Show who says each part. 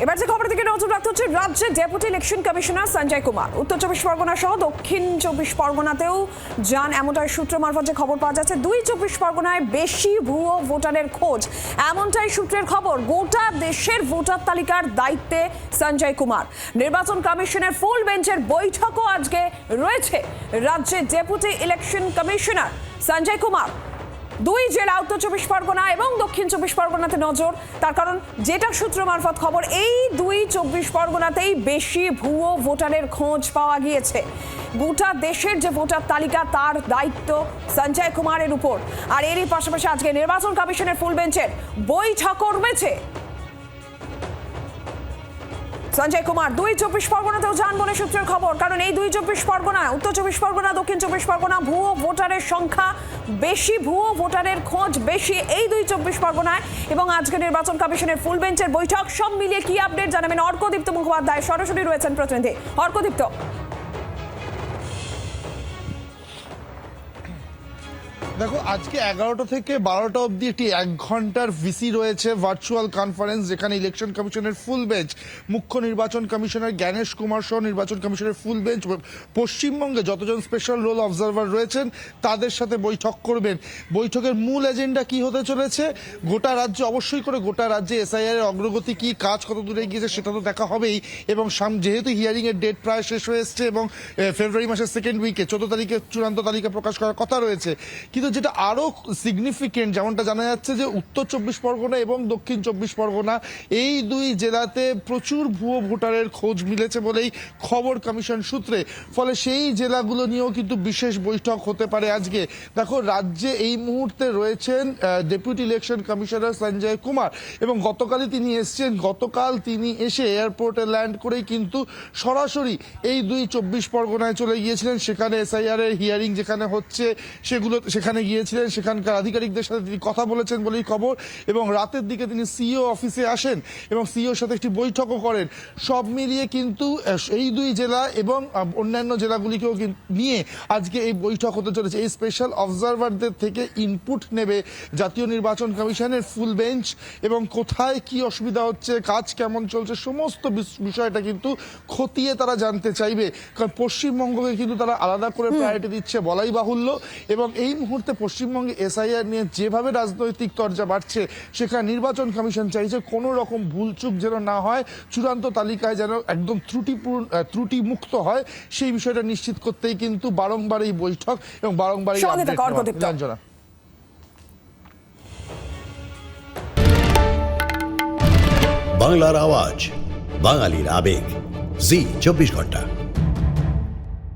Speaker 1: এবার যে খবরের দিকে নজর রাখতে হচ্ছে, রাজ্যে deputy election commissioner Sanjay Kumar উত্তর চব্বিশ পরগনা সহ দক্ষিণ চব্বিশ পরগনাতেও যান, এমনটাই সূত্র মারফত যে খবর পাওয়া যাচ্ছে। দুই চব্বিশ পরগনায় বেশি ভুয়ো ভোটারের খোঁজ, এমনটাই সূত্রের খবর। গোটা দেশের ভোটার তালিকার দায়িত্বে সঞ্জয় কুমার। নির্বাচন কমিশনের ফুল বেঞ্চের বৈঠকও আজকে রয়েছে রাজ্যের deputy election commissioner Sanjay Kumar. দুই জেলা উত্তর চব্বিশ পরগনা এবং দক্ষিণ চব্বিশ পরগনাতে নজর, তার কারণ যেটা সূত্র মারফত খবর, এই দুই চব্বিশ পরগনাতেই বেশি ভুয়ো ভোটারের খোঁজ পাওয়া গিয়েছে। গোটা দেশের যে ভোটার তালিকা তার দায়িত্ব সঞ্জয় কুমারের উপর। আর এরই পাশাপাশি আজকে নির্বাচন কমিশনের ফুল বেঞ্চের বৈঠকও রয়েছে। সঞ্জয় কুমার দুই চব্বিশ পরগনাতেও যান বলে সূত্রের খবর, কারণ এই দুই চব্বিশ পরগনা উত্তর চব্বিশ পরগনা দক্ষিণ চব্বিশ পরগনা ভুয়ো ভোটারের সংখ্যা বেশি, ভুয়ো ভোটারের খোঁজ বেশি এই দুই চব্বিশ পরগনায়। এবং আজকে নির্বাচন কমিশনের ফুল বেঞ্চের বৈঠক, সব মিলিয়ে কি আপডেট জানাবেন অর্কদীপ্ত মুখোপাধ্যায়, সরাসরি রয়েছেন প্রতিনিধি অর্কদীপ্ত।
Speaker 2: দেখো, আজকে 11টা থেকে 12টা অবধি একটি 1 ঘন্টার ভিসি রয়েছে, ভার্চুয়াল কনফারেন্স, যেখানে ইলেকশন কমিশনের ফুল বেঞ্চ, মুখ্য নির্বাচন কমিশনার জ্ঞানেশ কুমার সহ নির্বাচন কমিশনের ফুল বেঞ্চ পশ্চিমবঙ্গে যতজন স্পেশাল রোল অবজারভার রয়েছেন তাদের সাথে বৈঠক করবেন। বৈঠকের মূল এজেন্ডা কি হতে চলেছে, গোটা রাজ্যে, অবশ্যই করে গোটা রাজ্যে এসআইআর এর অগ্রগতি কি, কাজ কত দূরে গিয়েছে সেটা তো দেখা হবেই। এবং যেহেতু হিয়ারিং এর ডেট প্রায় শেষ হয়ে এসছে এবং ফেব্রুয়ারি মাসের সেকেন্ড উইকে 14 তারিখে চূড়ান্ত তালিকা প্রকাশ করার কথা রয়েছে, কিন্তু যেটা আরো সিগনিফিকেন্ট, যেমনটা জানা যাচ্ছে যে উত্তর চব্বিশ পরগনা এবং দক্ষিণ চব্বিশ পরগনা এই দুই জেলাতে প্রচুর ভুয়ো ভোটারের খোঁজ মিলেছে বলেই খবর কমিশন সূত্রে। ফলে সেই জেলাগুলো নিয়েও কিন্তু বিশেষ বৈঠক হতে পারে আজকে। দেখো, রাজ্যে এই মুহূর্তে রয়েছেন deputy election commissioner Sanjay Kumar, এবং গতকালই তিনি এসছেন। গতকাল তিনি এসে এয়ারপোর্টে ল্যান্ড করেই কিন্তু সরাসরি এই দুই চব্বিশ পরগনায় চলে গিয়েছিলেন। সেখানে এসআইআর এর হিয়ারিং যেখানে হচ্ছে সেখানে গিয়েছিলেন, সেখানকার আধিকারিকদের সাথে তিনি কথা বলেছেন বলেই খবর। এবং রাতের দিকে তিনি সিইও অফিসে আসেন এবং সিইওর সাথে একটি বৈঠকও করেন। সব মিলিয়ে কিন্তু এই দুই জেলা এবং অন্যান্য জেলাগুলিকেও নিয়ে আজকে এই বৈঠক হতে চলেছে। এই স্পেশাল অবজারভারদের থেকে ইনপুট নেবে জাতীয় নির্বাচন কমিশনের ফুল বেঞ্চ, এবং কোথায় কি অসুবিধা হচ্ছে, কাজ কেমন চলছে, সমস্ত বিষয়টা কিন্তু খতিয়ে তারা জানতে চাইবে। কারণ পশ্চিমবঙ্গকে কিন্তু তারা আলাদা করে প্রায়োরিটি দিচ্ছে বলাই বাহুল্য। এবং এই মুহূর্তে পশ্চিমবঙ্গে এসআইআর নিয়ে যেভাবে রাজনৈতিক চর্চা বাড়ছে, সেখানে নির্বাচন কমিশন চাইছে কোনো রকম ভুলচুক যেন না হয়, চূড়ান্ত তালিকায় যেন একদম ত্রুটি মুক্ত হয়, সেই বিষয়টা নিশ্চিত করতেই কিন্তু বারংবার এই বৈঠক এবং বারংবার এই আপডেট।
Speaker 3: বাংলার আওয়াজ, বাঙালির আবেগ, জি 24 ঘন্টা।